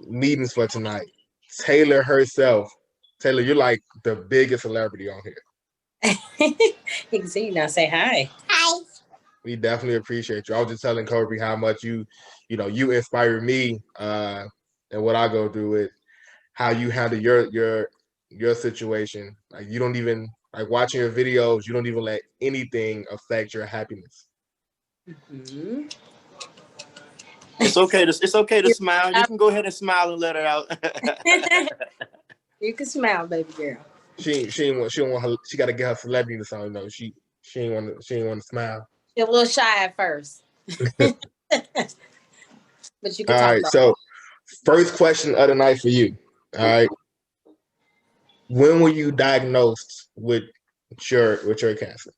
meetings for tonight. Taylor herself. Taylor, you're like the biggest celebrity on here. You can see now. Say hi. Hi. We definitely appreciate you. I was just telling Kobe how much you inspire me and what I go through with how you handle your situation. Like you don't even like watching your videos. You don't even let anything affect your happiness. Mm-hmm. It's okay to smile. You can go ahead and smile and let her out. You can smile, baby girl. She got to get her celebrity to sound. She ain't want to smile. You're a little shy at first, but you can All talk right. about So first question of the night for you. All right. When were you diagnosed with your cancer?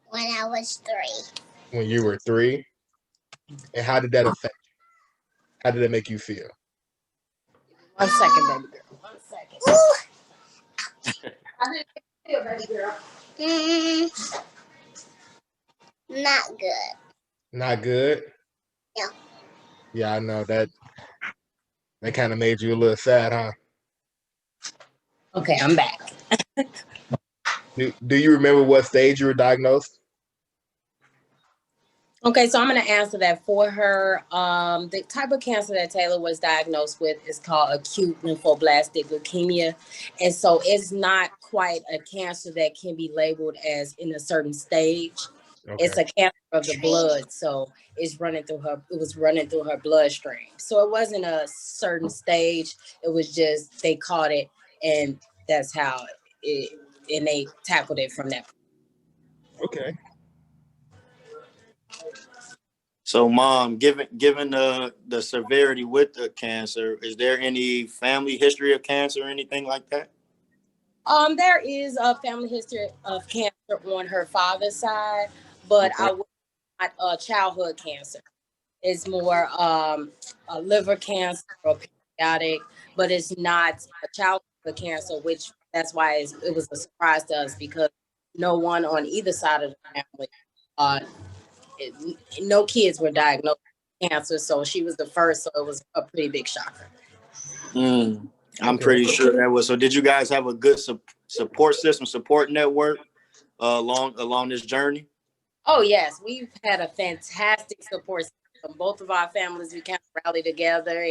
When I was 3. When you were 3. And how did that affect you? How did that make you feel? 1 second, baby girl. 1 second. How did it feel, baby girl? Not good. Not good? Yeah. Yeah, I know that kind of made you a little sad, huh? Okay, I'm back. Do you remember what stage you were diagnosed? Okay, so I'm going to answer that for her. The type of cancer that Taylor was diagnosed with is called acute lymphoblastic leukemia. And so it's not quite a cancer that can be labeled as in a certain stage. Okay. It's a cancer of the blood. So it was running through her bloodstream. So it wasn't a certain stage. It was just, they caught it and that's how and they tackled it from that. Okay. So, Mom, given the severity with the cancer, is there any family history of cancer or anything like that? There is a family history of cancer on her father's side, but Okay. I would not childhood cancer. It's more a liver cancer or pancreatic, but it's not a childhood cancer, which that's why it was a surprise to us because no one on either side of the family, no kids were diagnosed with cancer, so she was the first, so it was a pretty big shocker. I'm pretty sure that was. So did you guys have a good support system, support network along this journey? Oh, yes. We've had a fantastic support system. Both of our families, we kind of rallied together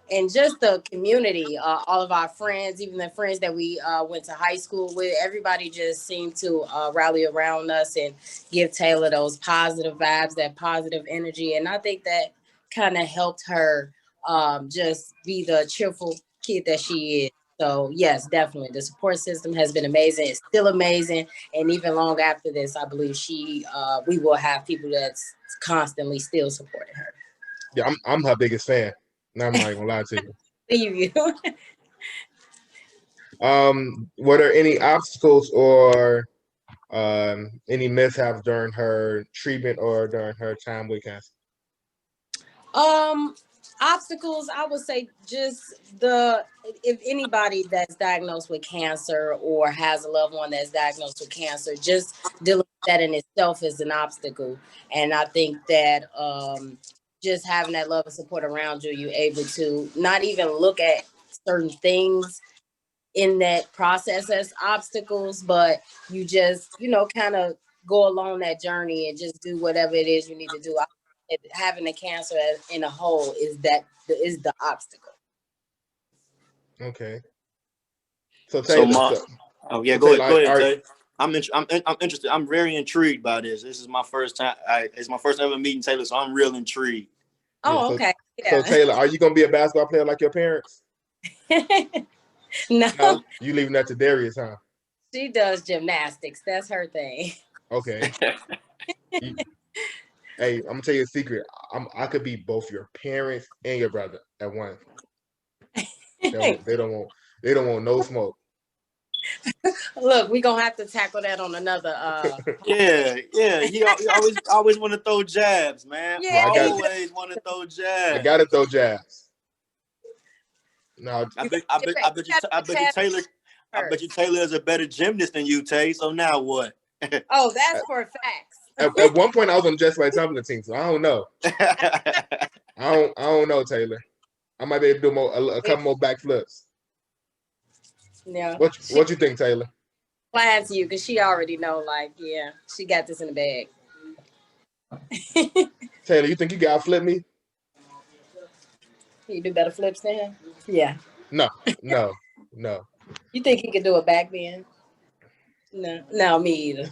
and just the community, all of our friends, even the friends that we went to high school with, everybody just seemed to rally around us and give Taylor those positive vibes, that positive energy. And I think that kind of helped her just be the cheerful kid that she is. So yes, definitely. The support system has been amazing. It's still amazing. And even long after this, I believe we will have people that's constantly still supporting her. Yeah, I'm her biggest fan. No, I'm not gonna lie to you. Believe you. Were there any obstacles or any mishaps during her treatment or during her time with cancer? Obstacles, I would say just if anybody that's diagnosed with cancer or has a loved one that's diagnosed with cancer, just dealing with that in itself is an obstacle. And I think that just having that love and support around you, you're able to not even look at certain things in that process as obstacles, but you just, kind of go along that journey and just do whatever it is you need to do. Having the cancer in a whole is the obstacle. Okay. So Taylor, go ahead, Tay. I'm interested. I'm very intrigued by this. This is my first time. It's my first ever meeting Taylor, so I'm real intrigued. Oh, okay. So Taylor, are you gonna be a basketball player like your parents? No. You leaving that to Darius, huh? She does gymnastics. That's her thing. Okay. Hey, I'm gonna tell you a secret. I could be both your parents and your brother at once. They don't want no smoke. Look, we're gonna have to tackle that on another Yeah. He always want to throw jabs, man. Yeah, always want to throw jabs. I gotta throw jabs. No, I bet you Taylor is a better gymnast than you, Tay. So now what? Oh, that's for facts. At one point, I was on Just Right Tumbling team, so I don't know. I don't know, Taylor. I might be able to do a couple more backflips. Yeah. What you think, Taylor? Flying to you because she already know. Like, yeah, she got this in the bag. Taylor, you think you can outflip me? You do better flips than him? Yeah. No. You think he can do a back bend? No, me either.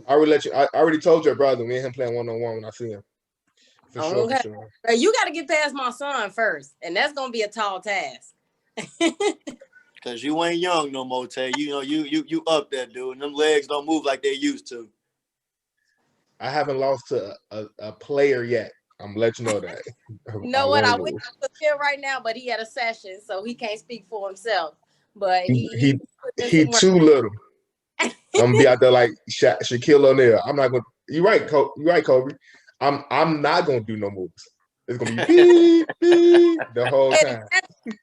I already told your brother me and him playing 1-on-1 when I see him. For sure. You got to get past my son first, and that's gonna be a tall task. Cause you ain't young no more, Tay. You know you up there, dude. And them legs don't move like they used to. I haven't lost to a player yet. I'm gonna let you know that. You know what? I wish I was here right now, but he had a session, so he can't speak for himself. But he too little. I'm gonna be out there like Shaquille O'Neal. I'm not gonna. You're right, Kobe. I'm not gonna do no moves. It's gonna be beep beep the whole time.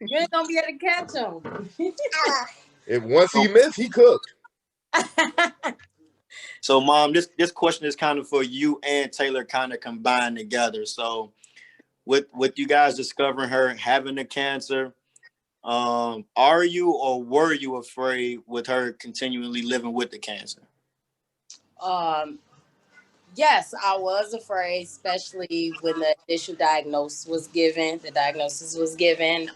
You ain't gonna be able to catch him. If once he missed, he cooked. So, Mom, this question is kind of for you and Taylor, kind of combined together. So, with you guys discovering her having the cancer, are you or were you afraid with her continually living with the cancer? Yes, I was afraid, especially when the initial diagnosis was given.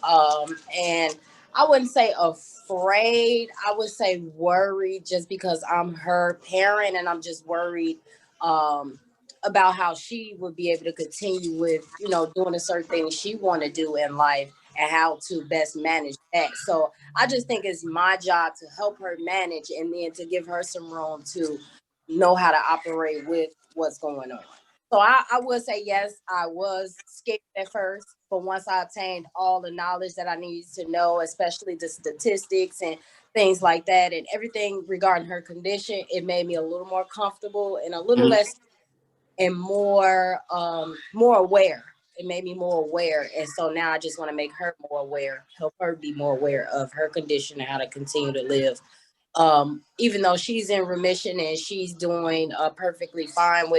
And I wouldn't say afraid. I would say worried, just because I'm her parent and I'm just worried about how she would be able to continue with, doing a certain thing she want to do in life and how to best manage that. So I just think it's my job to help her manage and then to give her some room to know how to operate with what's going on. So I would say yes, I was scared at first, but once I obtained all the knowledge that I needed to know, especially the statistics and things like that, and everything regarding her condition, it made me a little more comfortable and a little less and more aware. It made me more aware, and so now I just want to make her more aware, help her be more aware of her condition and how to continue to live. Even though she's in remission and she's doing perfectly fine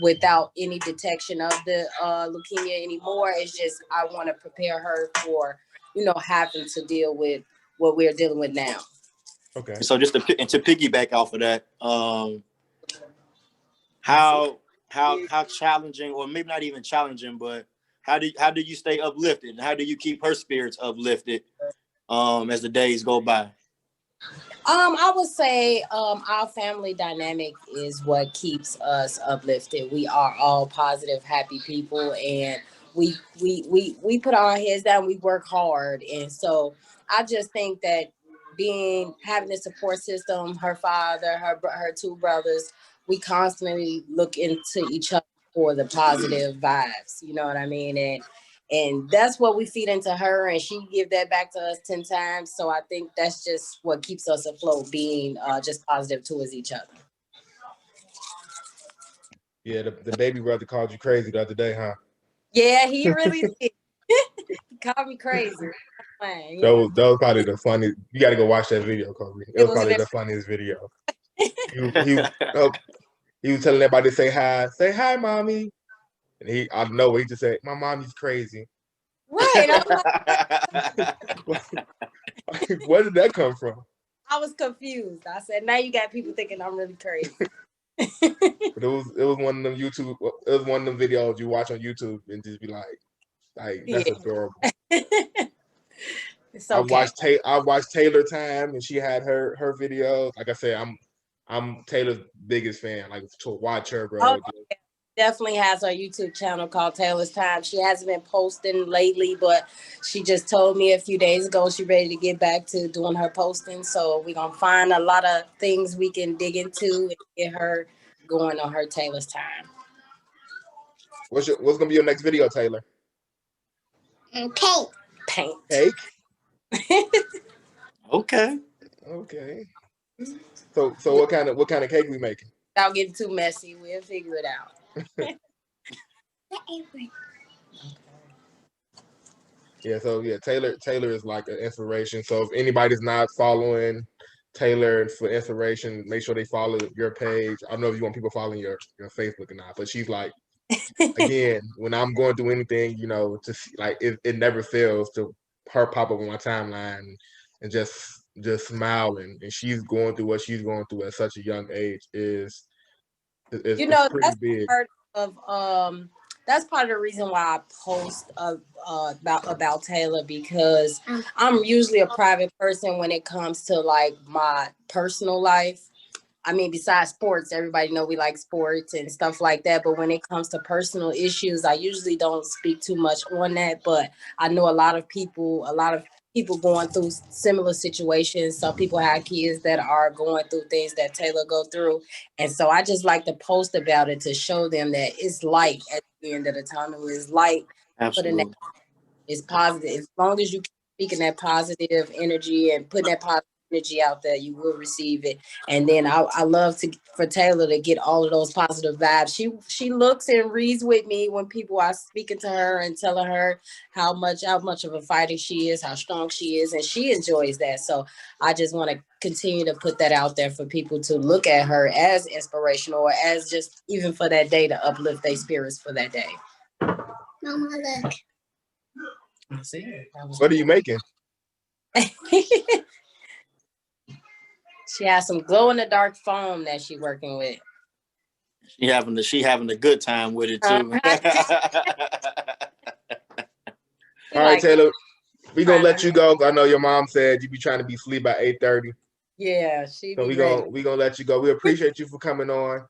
without any detection of the leukemia anymore. It's just I want to prepare her for having to deal with what we're dealing with now. Okay. So just to piggyback off of that, how challenging, or maybe not even challenging, but how do you stay uplifted, and how do you keep her spirits uplifted as the days go by? I would say our family dynamic is what keeps us uplifted. We are all positive, happy people, and we put our heads down. We work hard, and so I just think that having a support system, her father, her two brothers, we constantly look into each other for the positive vibes. You know what I mean? And that's what we feed into her, and she give that back to us 10 times. So I think that's just what keeps us afloat, being just positive towards each other. Yeah, the baby brother called you crazy the other day, huh? Yeah, he really did. He called me crazy. That was probably the funniest. You got to go watch that video, Kobe. It was probably the funniest video. He was telling everybody to say hi, mommy. And I know he just said, my mommy's crazy. Right. Where did that come from? I was confused. I said, now you got people thinking I'm really crazy. But it was one of them YouTube. It was one of them videos you watch on YouTube and just be like that's adorable. It's okay. I watched Taylor Time, and she had her videos. Like I said, I'm Taylor's biggest fan. Like, to watch her, bro. Oh, definitely has her YouTube channel called Taylor's Time. She hasn't been posting lately, but she just told me a few days ago she's ready to get back to doing her posting. So we're gonna find a lot of things we can dig into and get her going on her Taylor's Time. What's gonna be your next video, Taylor? Paint. Cake? Okay. So what kind of cake we making? Without getting too messy, we'll figure it out. Yeah, so Taylor is like an inspiration. So if anybody's not following Taylor for inspiration, make sure they follow your page. I don't know if you want people following your Facebook or not, but she's like, again, when I'm going through anything, you know, just like it never fails to her pop up on my timeline and just smile and she's going through what she's going through at such a young age is You it's know, pretty that's big. part of that's part of the reason why I post about Taylor, because I'm usually a private person when it comes to like my personal life. I mean, besides sports, everybody know we like sports and stuff like that. But when it comes to personal issues, I usually don't speak too much on that. But I know a lot of people going through similar situations. Some people have kids that are going through things that Taylor go through. And so I just like to post about it to show them that it's light at the end of the tunnel. It's light for the next. Absolutely. It's positive. As long as you keep speaking that positive energy and putting that positive energy out there, you will receive it. And then I love for Taylor to get all of those positive vibes. She looks and reads with me when people are speaking to her and telling her how much of a fighter she is, how strong she is, and she enjoys that. So I just want to continue to put that out there for people to look at her as inspirational, or as just even for that day to uplift their spirits for that day. Mama, look. What are you making? She has some glow in the dark foam that she's working with. She having a good time with it too. All right, Taylor, we gonna let you go. I know your mom said you be trying to be asleep by 8:30. Yeah, she So be we gonna let you go. We appreciate you for coming on.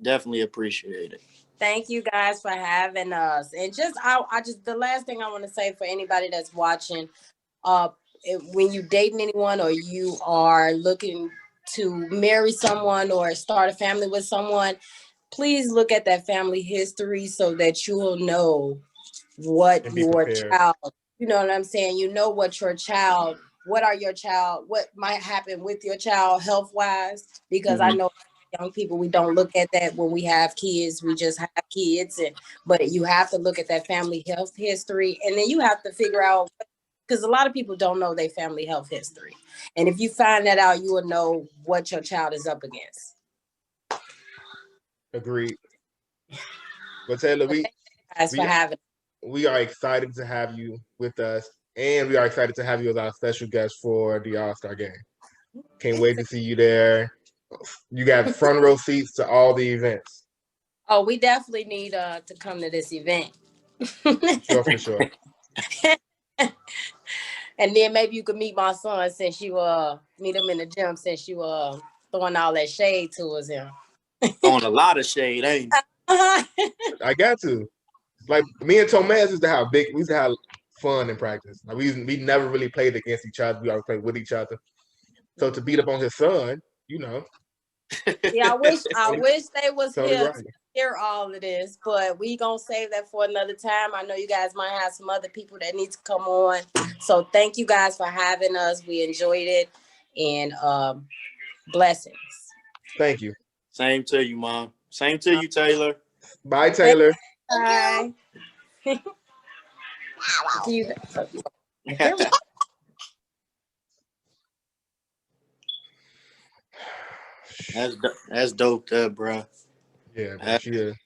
Definitely appreciate it. Thank you guys for having us. And just I just the last thing I want to say for anybody that's watching, when you dating anyone or you are looking to marry someone or start a family with someone, please look at that family history so that you will know what And be your prepared. child, you know what I'm saying? You know what might happen with your child health wise, because I know young people, we don't look at that when we have kids. We just have kids, but you have to look at that family health history, and then you have to figure out, because a lot of people don't know their family health history. And if you find that out, you will know what your child is up against. Agreed. But Taylor, Thank you guys for having. we are excited to have you with us, and we are excited to have you as our special guest for the All-Star game. Can't wait to see you there. You got front row seats to all the events. Oh, we definitely need to come to this event. For sure. And then maybe you could meet my son, since you meet him in the gym, since you throwing all that shade towards him. Throwing a lot of shade, ain't you? I got to. Like me and Tomaz used to have fun in practice. Like we never really played against each other. We always played with each other. So to beat up on his son, you know. Yeah, I wish they was Totally here right. to hear all of this, but we gonna save that for another time. I know you guys might have some other people that need to come on. So thank you guys for having us. We enjoyed it, and blessings. Thank you. Same to you, Mom. Same to you, Taylor. Bye, Taylor. Bye. That's dope, bro. Yeah, man, she is.